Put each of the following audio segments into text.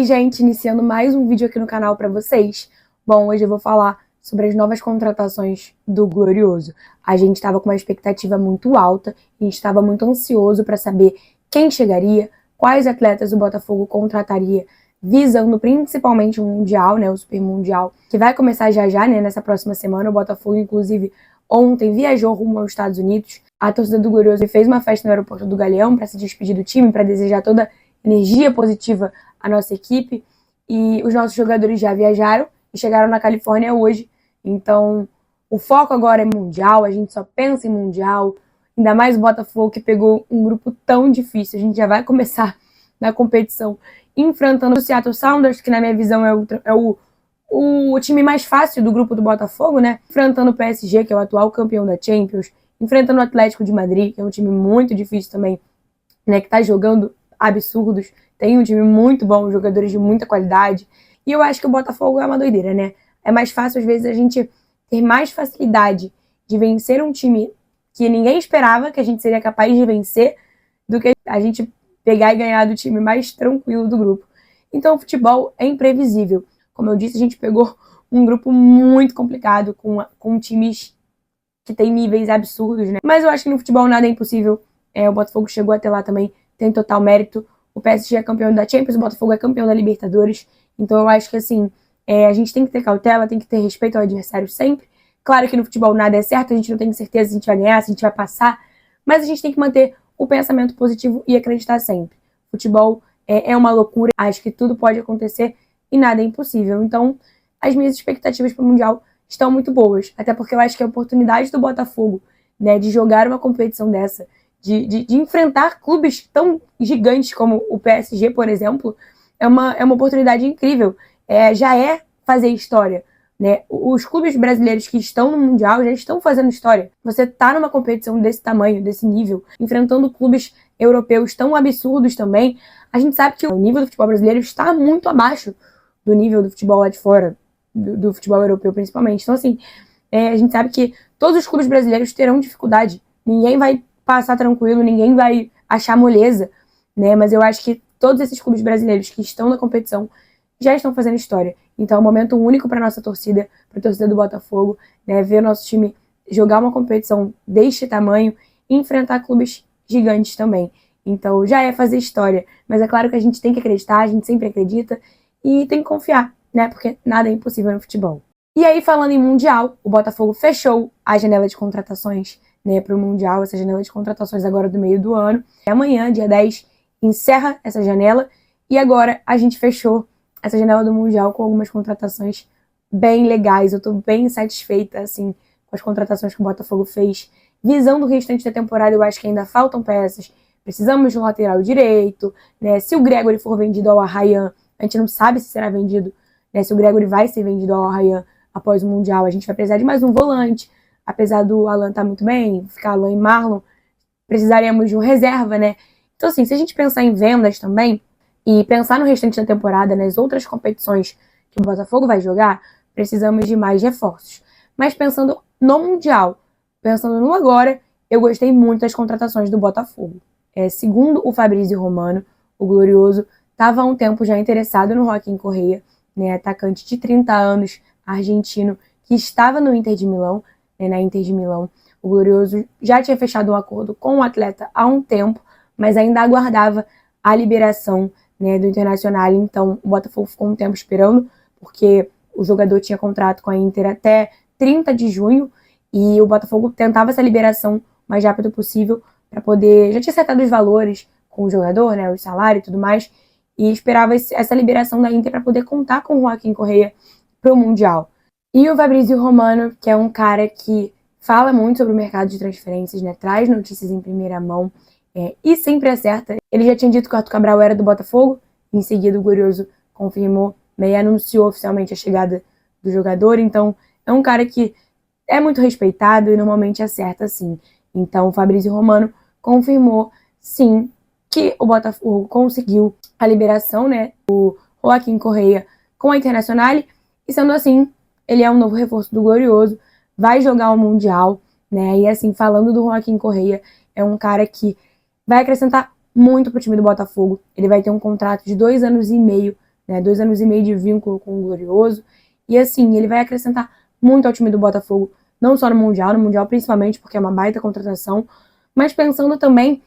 Oi, gente, iniciando mais um vídeo aqui no canal para vocês. Bom, hoje eu vou falar sobre as novas contratações do Glorioso. A gente estava com uma expectativa muito alta, a gente estava muito ansioso para saber quem chegaria, quais atletas o Botafogo contrataria, visando principalmente o Mundial, né, o Super Mundial, que vai começar já, né, nessa próxima semana. O Botafogo, inclusive, ontem viajou rumo aos Estados Unidos. A torcida do Glorioso fez uma festa no aeroporto do Galeão para se despedir do time, para desejar toda energia positiva à nossa equipe. E os nossos jogadores já viajaram e chegaram na Califórnia hoje. Então, o foco agora é Mundial, a gente só pensa em Mundial. Ainda mais o Botafogo, que pegou um grupo tão difícil. A gente já vai começar na competição enfrentando o Seattle Sounders, que na minha visão é o time mais fácil do grupo do Botafogo, né? Enfrentando o PSG, que é o atual campeão da Champions. Enfrentando o Atlético de Madrid, que é um time muito difícil também, né? Que tá jogando absurdos. Tem um time muito bom, jogadores de muita qualidade. E eu acho que o Botafogo é uma doideira, né? É mais fácil, às vezes, a gente ter mais facilidade de vencer um time que ninguém esperava que a gente seria capaz de vencer do que a gente pegar e ganhar do time mais tranquilo do grupo. Então, o futebol é imprevisível. Como eu disse, a gente pegou um grupo muito complicado, com times que têm níveis absurdos, né? Mas eu acho que no futebol nada é impossível. O Botafogo chegou até lá também, tem total mérito. O PSG é campeão da Champions, o Botafogo é campeão da Libertadores. Então eu acho que, assim, a gente tem que ter cautela, tem que ter respeito ao adversário sempre. Claro que no futebol nada é certo, a gente não tem certeza se a gente vai ganhar, se a gente vai passar. Mas a gente tem que manter o pensamento positivo e acreditar sempre. Futebol é uma loucura, acho que tudo pode acontecer e nada é impossível. Então, as minhas expectativas para o Mundial estão muito boas. Até porque eu acho que a oportunidade do Botafogo, né, de jogar uma competição dessa, de enfrentar clubes tão gigantes como o PSG, por exemplo, é uma oportunidade incrível. Já é fazer história, né? Os clubes brasileiros que estão no Mundial já estão fazendo história. Você tá numa competição desse tamanho, desse nível, enfrentando clubes europeus tão absurdos também. A gente sabe que o nível do futebol brasileiro está muito abaixo do nível do futebol lá de fora, do futebol europeu principalmente. Então, assim, a gente sabe que todos os clubes brasileiros terão dificuldade. Ninguém vai passar tranquilo, ninguém vai achar moleza, né? Mas eu acho que todos esses clubes brasileiros que estão na competição já estão fazendo história. Então é um momento único para nossa torcida, para a torcida do Botafogo, né? Ver o nosso time jogar uma competição deste tamanho e enfrentar clubes gigantes também. Então já é fazer história. Mas é claro que a gente tem que acreditar, a gente sempre acredita e tem que confiar, né? Porque nada é impossível no futebol. E aí, falando em Mundial, o Botafogo fechou a janela de contratações, né, para o Mundial, essa janela de contratações agora do meio do ano. Amanhã, dia 10, encerra essa janela e agora a gente fechou essa janela do Mundial com algumas contratações bem legais. Eu tô bem satisfeita, assim, com as contratações que o Botafogo fez. Visando o restante da temporada, eu acho que ainda faltam peças. Precisamos de um lateral direito, né? Se o Gregory for vendido ao Arraian, a gente não sabe se será vendido, né? Se o Gregory vai ser vendido ao Arraian após o Mundial, a gente vai precisar de mais um volante. Apesar do Alan estar muito bem, ficar Alan e Marlon, precisaríamos de um reserva, né? Então, assim, se a gente pensar em vendas também, e pensar no restante da temporada, nas outras competições que o Botafogo vai jogar, precisamos de mais reforços. Mas pensando no Mundial, pensando no agora, eu gostei muito das contratações do Botafogo. Segundo o Fabrício Romano, o Glorioso estava há um tempo já interessado no Joaquim Correa, né, atacante de 30 anos, argentino, que estava no Inter de Milão, né, na Inter de Milão. O Glorioso já tinha fechado um acordo com o atleta há um tempo, mas ainda aguardava a liberação, né, do Internacional. Então o Botafogo ficou um tempo esperando, porque o jogador tinha contrato com a Inter até 30 de junho e o Botafogo tentava essa liberação o mais rápido possível para poder, já tinha acertado os valores com o jogador, né, o salário e tudo mais, e esperava essa liberação da Inter para poder contar com o Joaquim Correa para o Mundial. E o Fabrício Romano, que é um cara que fala muito sobre o mercado de transferências, né, traz notícias em primeira mão, e sempre acerta. Ele já tinha dito que o Arthur Cabral era do Botafogo, em seguida o Glorioso confirmou, né, e anunciou oficialmente a chegada do jogador. Então é um cara que é muito respeitado e normalmente acerta sim. Então o Fabrício Romano confirmou sim que o Botafogo conseguiu a liberação, né, do Joaquim Correa com a Internacional, e sendo assim, ele é um novo reforço do Glorioso, vai jogar o Mundial, né, e assim, falando do Joaquim Correa, é um cara que vai acrescentar muito pro time do Botafogo. Ele vai ter um contrato de 2 anos e meio, né? 2 anos e meio de vínculo com o Glorioso. E assim, ele vai acrescentar muito ao time do Botafogo, não só no Mundial principalmente, porque é uma baita contratação, mas pensando também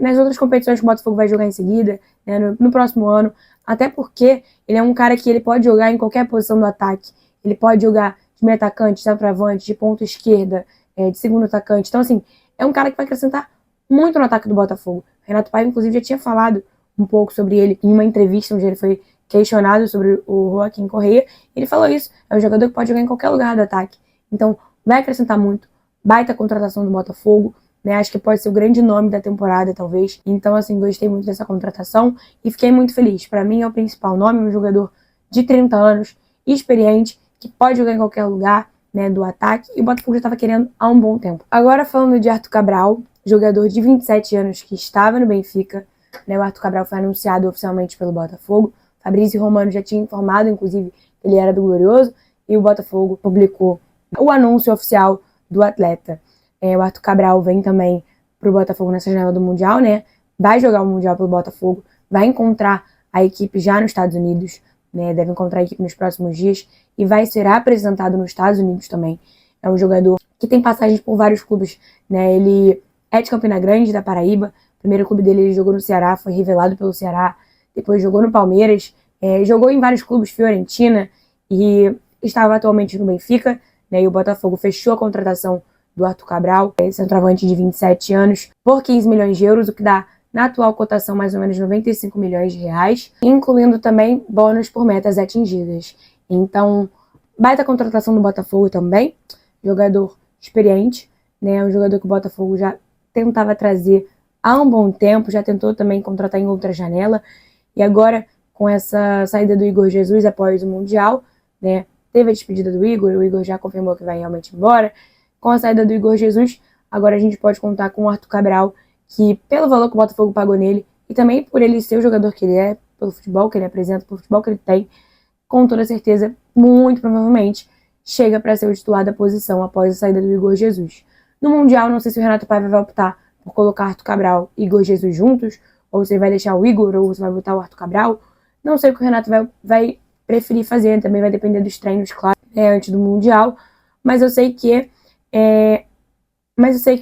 nas outras competições que o Botafogo vai jogar em seguida, né, no próximo ano, até porque ele é um cara que ele pode jogar em qualquer posição do ataque. Ele pode jogar de meio atacante, de centroavante, de ponta esquerda, de segundo atacante. Então, assim, é um cara que vai acrescentar muito no ataque do Botafogo. Renato Paiva, inclusive, já tinha falado um pouco sobre ele em uma entrevista onde ele foi questionado sobre o Joaquim Correa. Ele falou isso, é um jogador que pode jogar em qualquer lugar do ataque. Então, vai acrescentar muito. Baita contratação do Botafogo, né? Acho que pode ser o grande nome da temporada, talvez. Então, assim, gostei muito dessa contratação e fiquei muito feliz. Para mim, é o principal nome, um jogador de 30 anos, experiente, que pode jogar em qualquer lugar, né, do ataque, e o Botafogo já estava querendo há um bom tempo. Agora, falando de Arthur Cabral, jogador de 27 anos que estava no Benfica, né, o Arthur Cabral foi anunciado oficialmente pelo Botafogo. Fabrício Romano já tinha informado, inclusive, que ele era do Glorioso, e o Botafogo publicou o anúncio oficial do atleta. O Arthur Cabral vem também pro Botafogo nessa janela do Mundial, né? Vai jogar o Mundial pelo Botafogo, vai encontrar a equipe já nos Estados Unidos, né? Deve encontrar a equipe nos próximos dias e vai ser apresentado nos Estados Unidos também. É um jogador que tem passagens por vários clubes, né? Ele é de Campina Grande, da Paraíba. O primeiro clube dele ele jogou no Ceará, foi revelado pelo Ceará. Depois jogou no Palmeiras, jogou em vários clubes, Fiorentina, e estava atualmente no Benfica, né? E o Botafogo fechou a contratação do Arthur Cabral, centroavante de 27 anos, por 15 milhões de euros, o que dá, na atual cotação, mais ou menos 95 milhões de reais, incluindo também bônus por metas atingidas. Então, baita contratação do Botafogo também, jogador experiente, né? Um jogador que o Botafogo já tentava trazer há um bom tempo, já tentou também contratar em outra janela, e agora, com essa saída do Igor Jesus após o Mundial, né? Teve a despedida do Igor, o Igor já confirmou que vai realmente embora. Com a saída do Igor Jesus, agora a gente pode contar com o Arthur Cabral, que pelo valor que o Botafogo pagou nele, e também por ele ser o jogador que ele é, pelo futebol que ele apresenta, pelo futebol que ele tem, com toda certeza, muito provavelmente, chega para ser o titular da posição após a saída do Igor Jesus. No Mundial, não sei se o Renato Paiva vai optar por colocar Arthur Cabral e Igor Jesus juntos, ou se ele vai deixar o Igor, ou se vai botar o Arthur Cabral. Não sei o que o Renato vai preferir fazer, também vai depender dos treinos, claro, antes do Mundial, mas eu sei que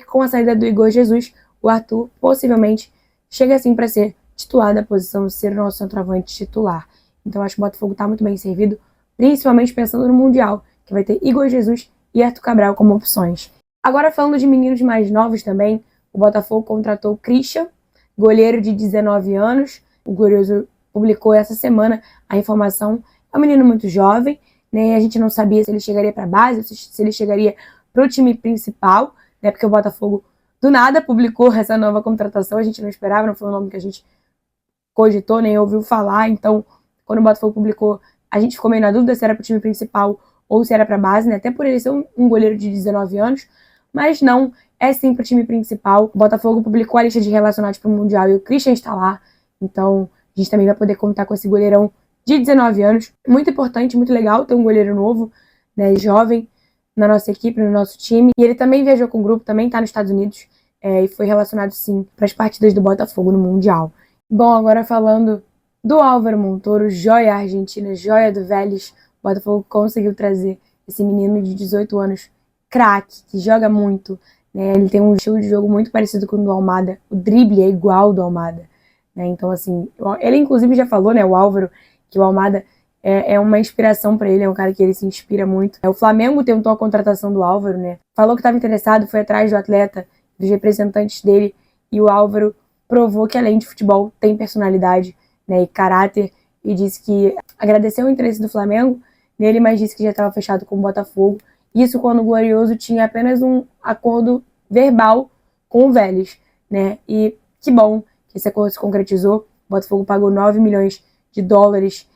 com a saída do Igor Jesus, o Arthur possivelmente chega assim para ser titular da posição, ser o nosso centroavante titular. Então acho que o Botafogo está muito bem servido, principalmente pensando no Mundial, que vai ter Igor Jesus e Arthur Cabral como opções. Agora falando de meninos mais novos também, o Botafogo contratou o Christian, goleiro de 19 anos. O Glorioso publicou essa semana a informação. É um menino muito jovem, né? A gente não sabia se ele chegaria para a base, se ele chegaria para o time principal, né? Porque o Botafogo do nada publicou essa nova contratação, a gente não esperava, não foi um nome que a gente cogitou, nem ouviu falar. Então, quando o Botafogo publicou, a gente ficou meio na dúvida se era para o time principal ou se era para a base, né? Até por ele ser um goleiro de 19 anos, mas não, é sim para o time principal. O Botafogo publicou a lista de relacionados para o Mundial e o Christian está lá, então a gente também vai poder contar com esse goleirão de 19 anos. Muito importante, muito legal ter um goleiro novo, né, jovem, na nossa equipe, no nosso time. E ele também viajou com o grupo, também está nos Estados Unidos, e foi relacionado, sim, para as partidas do Botafogo no Mundial. Bom, agora falando do Álvaro Montoro, joia argentina, joia do Vélez, o Botafogo conseguiu trazer esse menino de 18 anos, craque, que joga muito, né? Ele tem um estilo de jogo muito parecido com o do Almada, o drible é igual ao do Almada, né? Então, assim, ele inclusive já falou, né, o Álvaro, que o Almada é uma inspiração para ele, é um cara que ele se inspira muito. O Flamengo tentou a contratação do Álvaro, né? Falou que estava interessado, foi atrás do atleta, dos representantes dele, e o Álvaro provou que além de futebol tem personalidade, né, e caráter, e disse que agradeceu o interesse do Flamengo nele, mas disse que já estava fechado com o Botafogo. Isso quando o Glorioso tinha apenas um acordo verbal com o Vélez, né? E que bom que esse acordo se concretizou. O Botafogo pagou 9 milhões de dólares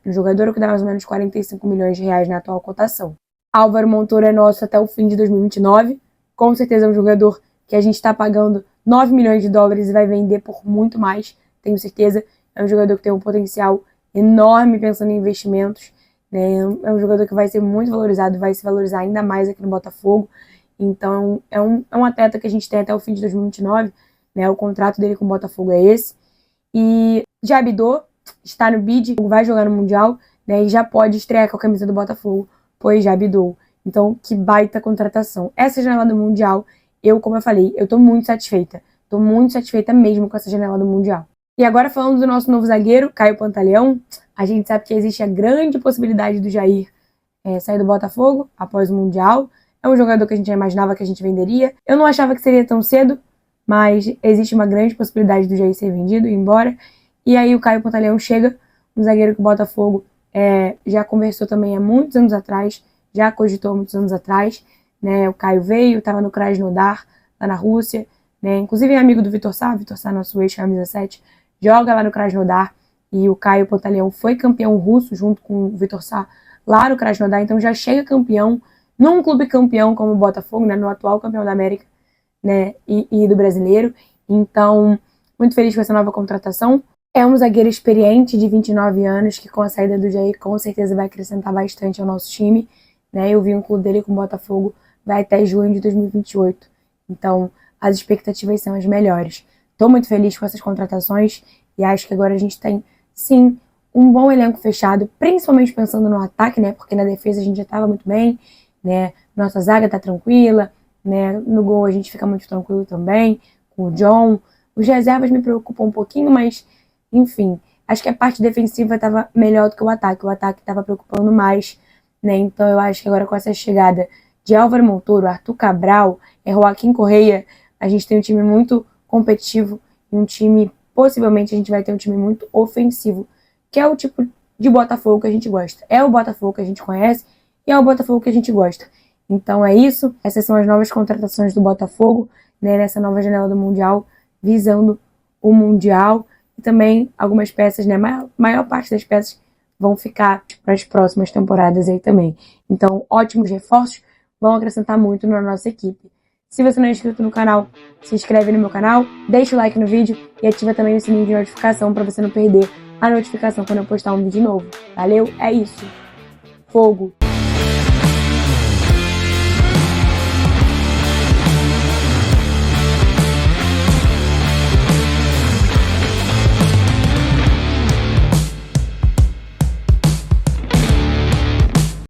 no jogador, o que dá mais ou menos 45 milhões de reais na atual cotação. Álvaro Montoro é nosso até o fim de 2029. Com certeza é um jogador que a gente está pagando 9 milhões de dólares e vai vender por muito mais, tenho certeza. É um jogador que tem um potencial enorme pensando em investimentos, né? É um jogador que vai ser muito valorizado, vai se valorizar ainda mais aqui no Botafogo. Então é um atleta que a gente tem até o fim de 2029, né? O contrato dele com o Botafogo é esse. E Jabidô está no bid, vai jogar no Mundial, né, e já pode estrear com a camisa do Botafogo, pois já bidou. Então, que baita contratação. Essa janela do Mundial, como eu falei, eu tô muito satisfeita. Tô muito satisfeita mesmo com essa janela do Mundial. E agora falando do nosso novo zagueiro, Caio Pantaleão, a gente sabe que existe a grande possibilidade do Jair sair do Botafogo após o Mundial. É um jogador que a gente já imaginava que a gente venderia. Eu não achava que seria tão cedo, mas existe uma grande possibilidade do Jair ser vendido e ir embora. E aí o Caio Pantaleão chega, um zagueiro que o Botafogo já conversou também há muitos anos atrás, já cogitou há muitos anos atrás, né? O Caio veio, estava no Krasnodar, lá na Rússia, né? Inclusive é amigo do Vitor Sá, nosso ex-camisa 7, joga lá no Krasnodar, e o Caio Pantaleão foi campeão russo junto com o Vitor Sá lá no Krasnodar, então já chega campeão num clube campeão como o Botafogo, né? No atual campeão da América, né? E do brasileiro. Então, muito feliz com essa nova contratação. É um zagueiro experiente de 29 anos que com a saída do Jair com certeza vai acrescentar bastante ao nosso time, né? Eu vi um clube dele com o Botafogo, vai até junho de 2028. Então, as expectativas são as melhores. Estou muito feliz com essas contratações e acho que agora a gente tem, sim, um bom elenco fechado, principalmente pensando no ataque, né? Porque na defesa a gente já estava muito bem, né? Nossa zaga tá tranquila, né? No gol a gente fica muito tranquilo também, com o John. Os reservas me preocupam um pouquinho, mas, enfim, acho que a parte defensiva estava melhor do que o ataque estava preocupando mais, né? Então eu acho que agora com essa chegada de Álvaro Montoro, Arthur Cabral, Joaquim Correia, a gente tem um time muito competitivo e um time, possivelmente a gente vai ter um time muito ofensivo, que é o tipo de Botafogo que a gente gosta. É o Botafogo que a gente conhece e é o Botafogo que a gente gosta. Então é isso, essas são as novas contratações do Botafogo, né, nessa nova janela do Mundial, visando o Mundial, e também algumas peças, né, maior parte das peças vão ficar para as próximas temporadas aí também. Então, ótimos reforços, vão acrescentar muito na nossa equipe. Se você não é inscrito no canal, se inscreve no meu canal, deixa o like no vídeo e ativa também o sininho de notificação para você não perder a notificação quando eu postar um vídeo novo. Valeu? É isso. Fogo!